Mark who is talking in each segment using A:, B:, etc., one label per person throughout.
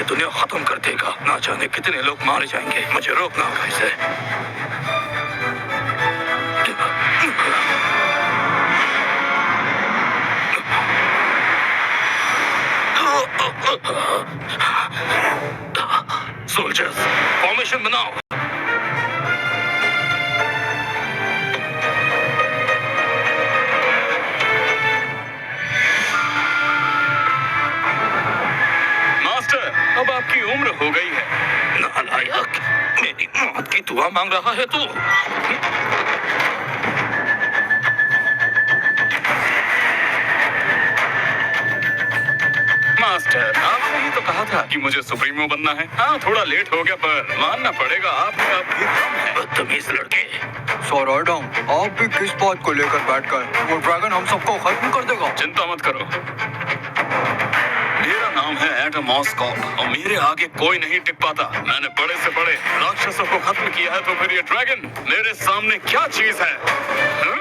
A: दुनिया खत्म कर देगा। ना जाने कितने लोग मारे जाएंगे। मुझे रोकना होगा इसे। सोल्जर्स, फॉर्मेशन बनाओ। मास्टर, अब आपकी उम्र हो गई है। नालायक, मेरी मौत की दुआ मांग रहा है तू। मास्टर, आपने ही तो कहा था कि मुझे सुप्रीमो बनना है। हाँ, थोड़ा लेट हो गया, पर मानना पड़ेगा आपका अब भी कम है। बदतमीज लड़के।
B: सर एडम, आप भी किस बात को लेकर बैठ गए? वो ड्रैगन हम सबको खत्म कर देगा।
A: चिंता मत करो। मेरा नाम है एडम ऑस्कॉप और मेरे आगे कोई नहीं टिक पाता। मैंने बड़े से बड़े राक्षसों को खत्म किया है, तो फिर ये ड्रैगन मेरे सामने क्या चीज है? हा?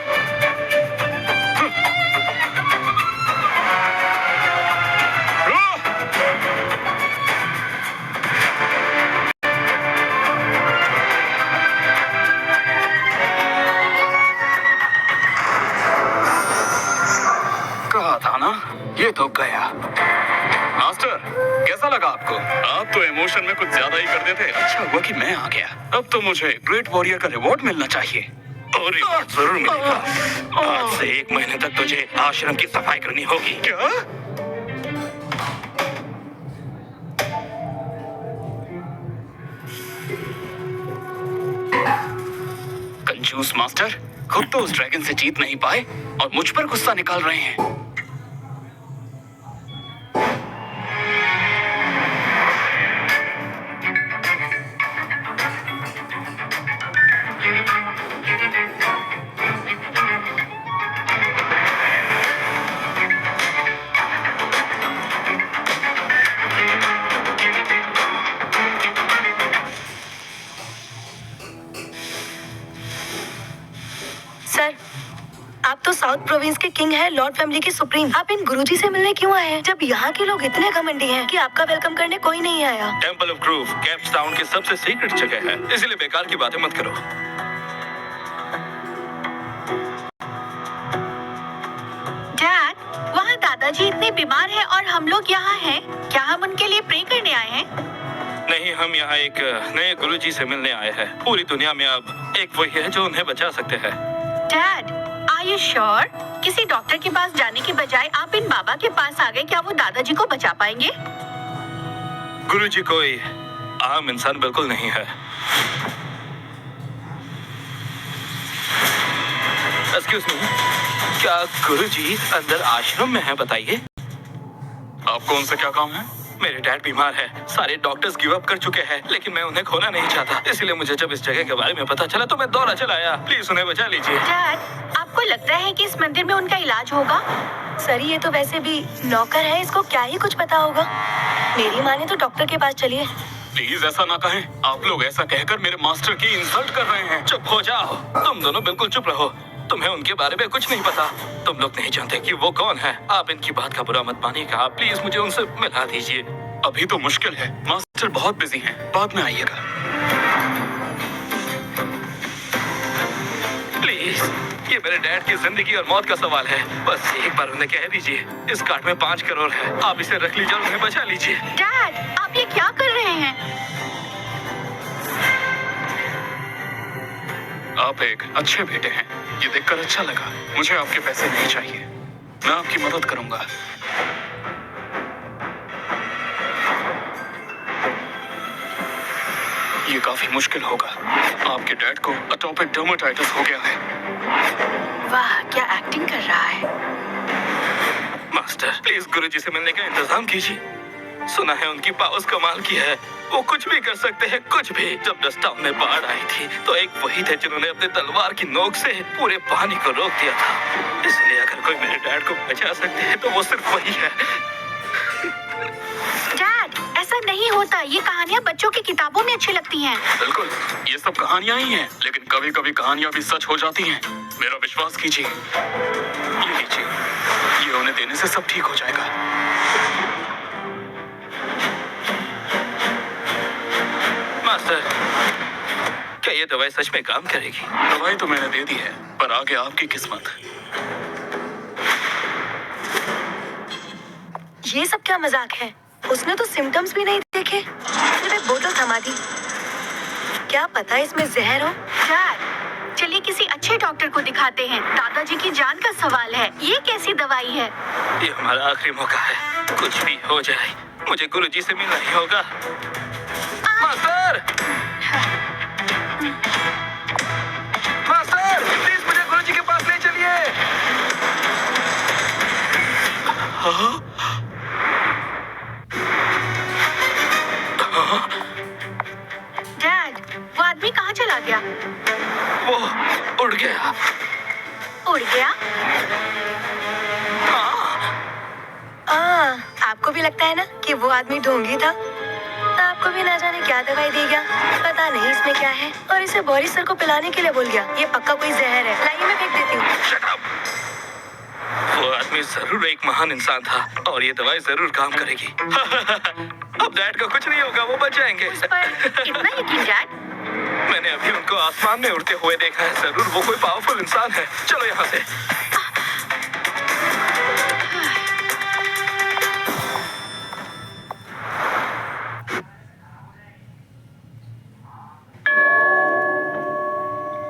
A: कहा था ना, ये तो गया। मास्टर, कैसा लगा आपको? आप तो इमोशन में कुछ ज्यादा ही कर देते। अच्छा हुआ कि मैं आ गया। अब तो मुझे ग्रेट वॉरियर का रिवॉर्ड मिलना चाहिए। और रिवॉर्ड जरूर मिलेगा। आज से 1 महीने तक तुझे आश्रम की सफाई करनी होगी। क्या? कंजूस मास्टर, खुद तो उस ड्रैगन से जीत नहीं पाए और मुझ पर गुस्सा निकाल रहे हैं।
C: सर, आप तो साउथ प्रोविंस के किंग हैं, लॉर्ड फैमिली के सुप्रीम। आप इन गुरुजी से मिलने क्यों आए हैं, जब यहाँ के लोग इतने घमंडी हैं कि आपका वेलकम करने कोई नहीं आया?
A: Temple of groove caps town की सबसे सीक्रेट जगह है, इसीलिए बेकार की बातें मत करो।
D: डैड, वहाँ दादाजी इतने बीमार हैं और हम लोग यहाँ हैं। क्या हम उनके लिए प्रे करने आए हैं?
A: नहीं, हम यहाँ एक नए गुरुजी से मिलने आए हैं। पूरी दुनिया में अब एक वही है जो उन्हें बचा सकते हैं।
D: Dad, are you sure? किसी डॉक्टर के पास जाने के बजाय आप इन बाबा के पास आ गए। क्या वो दादाजी को बचा पाएंगे?
A: गुरुजी कोई आम इंसान बिल्कुल नहीं है। एक्सक्यूज मी, क्या गुरुजी अंदर आश्रम में है? बताइए। आपको उनसे क्या काम है? मेरे डैड बीमार है, सारे डॉक्टर्स गिव अप कर चुके हैं, लेकिन मैं उन्हें खोना नहीं चाहता। इसलिए मुझे जब इस जगह के बारे में पता चला तो मैं दौड़ा चला आया। प्लीज उन्हें बचा लीजिए।
D: डैड, आपको लगता है कि इस मंदिर में उनका इलाज होगा?
C: सर, ये तो वैसे भी नौकर है, इसको क्या ही कुछ पता होगा। मेरी माने तो डॉक्टर के पास चलिए।
A: प्लीज ऐसा ना कहें। आप लोग ऐसा कहकर मेरे मास्टर की इंसल्ट कर रहे हैं। चुप हो जाओ। तुम दोनों बिल्कुल चुप रहो। तुम्हें उनके बारे में कुछ नहीं पता। तुम लोग नहीं जानते कि वो कौन है। आप इनकी बात का बुरा मत मानिएगा। प्लीज मुझे उनसे मिला दीजिए। अभी तो मुश्किल है, मास्टर बहुत बिजी हैं। बाद में आइएगा प्लीज। ये मेरे डैड की जिंदगी और मौत का सवाल है। बस एक बार उन्हें कह दीजिए इस कार्ड में 5 करोड़ है, आप इसे रख लीजिए और उन्हें बचा लीजिए।
D: डैड, आप ये क्या कर रहे हैं?
A: आप एक अच्छे बेटे हैं, ये देखकर अच्छा लगा। मुझे आपके पैसे नहीं चाहिए, मैं आपकी मदद करूंगा। ये काफी मुश्किल होगा। आपके डैड को एटोपिक डर्मेटाइटिस हो गया है।
D: वाह, क्या एक्टिंग कर रहा है।
A: मास्टर, प्लीज गुरुजी से मिलने का इंतजाम कीजिए। सुना है उनकी पावर्स कमाल की है, वो कुछ भी कर सकते हैं, कुछ भी। जब डस्ट टाउन में बाढ़ आई थी तो एक वही थे जिन्होंने अपने तलवार की नोक से पूरे पानी को रोक दिया था। इसलिए अगर कोई मेरे डैड को बचा सकते हैं तो वो सिर्फ वही है।
D: डैड, ऐसा नहीं होता। ये कहानियाँ बच्चों की किताबों में अच्छी लगती हैं।
A: बिल्कुल, ये सब कहानियां ही हैं, लेकिन कभी कभी कहानियां भी सच हो जाती हैं। मेरा विश्वास कीजिए। ये लीजिए, ये उन्हें देने से सब ठीक हो जाएगा। मास्टर, क्या ये दवाई सच में काम करेगी?
E: दवाई तो मैंने दे दी है, पर आगे आपकी किस्मत।
C: ये सब क्या मजाक है? उसने तो सिम्टम्स भी नहीं देखे, सिर्फ एक बोतल थमा दी। क्या पता इसमें जहर हो?
D: डैड, चलिए किसी अच्छे डॉक्टर को दिखाते हैं। दादाजी की जान का सवाल है। ये कैसी दवाई है?
A: ये हमारा आखिरी मौका है। कुछ भी हो जाए, मुझे गुरुजी से मिलना ही होगा। मास्टर, मास्टर, प्लीज मुझे गुरुजी के पास ले चलिए।
D: डैड, वो आदमी कहाँ चला गया?
A: वो उड़ गया।
D: उड़ गया?
C: आपको भी लगता है ना कि वो आदमी ढोंगी था? आपको भी ना जाने क्या दवाई दे गया, पता नहीं इसमें क्या है, और इसे बोरिस सर को पिलाने के लिए बोल गया। ये पक्का कोई जहर है। लाइए मैं फेंक देती हूँ।
A: Shut up! वो आदमी जरूर एक महान इंसान था और ये दवाई जरूर काम करेगी। अब डैड का कुछ नहीं होगा, वो बच जाएंगे।
D: उस पर इतना यकीन डैड?
A: मैंने अभी उनको आसमान में उड़ते हुए देखा है। जरूर वो कोई पावरफुल इंसान है। चलो यहाँ से।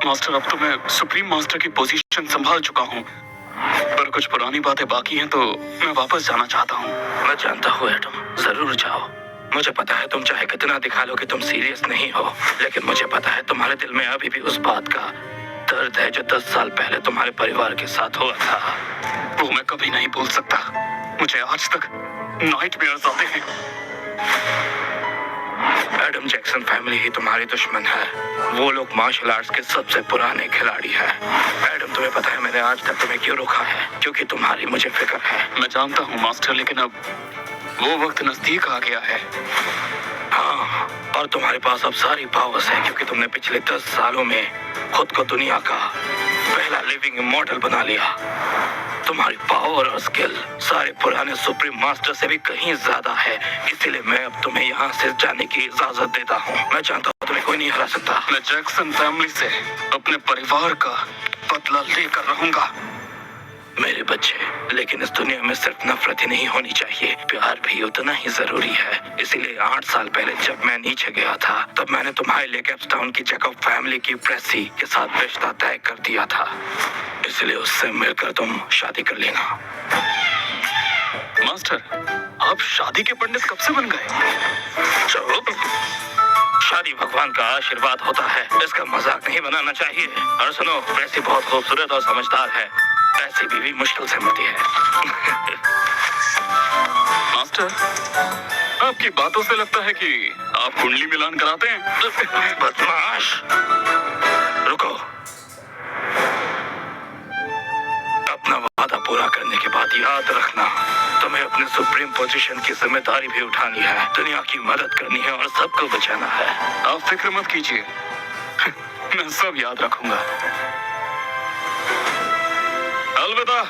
E: मास्टर, अब तो मैं सुप्रीम मास्टर की पोजीशन संभाल चुका हूँ, पर कुछ पुरानी बातें बाकी हैं, तो मैं वापस जाना चाहता हूँ।
A: मैं जानता हूँ एडम, जरूर जाओ। मुझे पता है तुम चाहे कितना दिखा लो कि तुम सीरियस नहीं हो, लेकिन मुझे पता है तुम्हारे दिल में अभी भी उस बात का दर्द है जो 10 साल पहले तुम्हारे परिवार के साथ हुआ था।
E: वो मैं कभी नहीं भूल सकता। मुझे आज तक नाइटमेयर्स आते हैं।
A: एडम जैक्सन फैमिली ही तुम्हारी दुश्मन है। वो लोग मार्शल आर्ट्स के सबसे पुराने खिलाड़ी हैं। एडम, तुम्हें पता है मैंने आज तक तुम्हें क्यों रोका है? क्योंकि तुम्हारी मुझे फिक्र है।
E: मैं जानता हूँ मास्टर, लेकिन अब वो वक्त नजदीक आ गया है।
A: हाँ, और तुम्हारे पास अब सारी पावर्स है क्योंकि तुमने पिछले 10 सालों में खुद को दुनिया का पहला लिविंग इमॉर्टल बना लिया। तुम्हारी पावर और स्किल सारे पुराने सुप्रीम मास्टर से भी कहीं ज्यादा है। इसीलिए मैं अब तुम्हें यहाँ से जाने की इजाजत देता हूँ। मैं जानता हूँ तुम्हें कोई नहीं हरा सकता।
E: मैं जैक्सन फैमिली से अपने परिवार का बदला लेकर रहूंगा।
A: मेरे बच्चे, लेकिन इस दुनिया में सिर्फ नफरत ही नहीं होनी चाहिए, प्यार भी उतना ही जरूरी है। इसीलिए 8 साल पहले जब मैं नीचे गया था, तब मैंने तुम्हारे लिए कैप्सटाउन की जैकब फैमिली की प्रेसी के साथ रिश्ता तय कर दिया था। इसलिए उससे मिलकर तुम शादी कर लेना।
E: मास्टर, आप शादी के पंडित कब से बन गए?
A: चुप। शादी भगवान का आशीर्वाद होता है, इसका मजाक नहीं बनाना चाहिए। और सुनो, प्रेसी बहुत खूबसूरत और समझदार है। ऐसी बीवी मुश्किल से मिलती है।
E: मास्टर, आपकी बातों से लगता है कि आप कुंडली मिलान कराते हैं।
A: बदमाश, रुको। अपना वादा पूरा करने के बाद याद रखना, तुम्हें अपने सुप्रीम पोजीशन की जिम्मेदारी भी उठानी है, दुनिया की मदद करनी है और सबको बचाना है।
E: आप फिक्र मत कीजिए, मैं सब याद रखूंगा। अलविदा।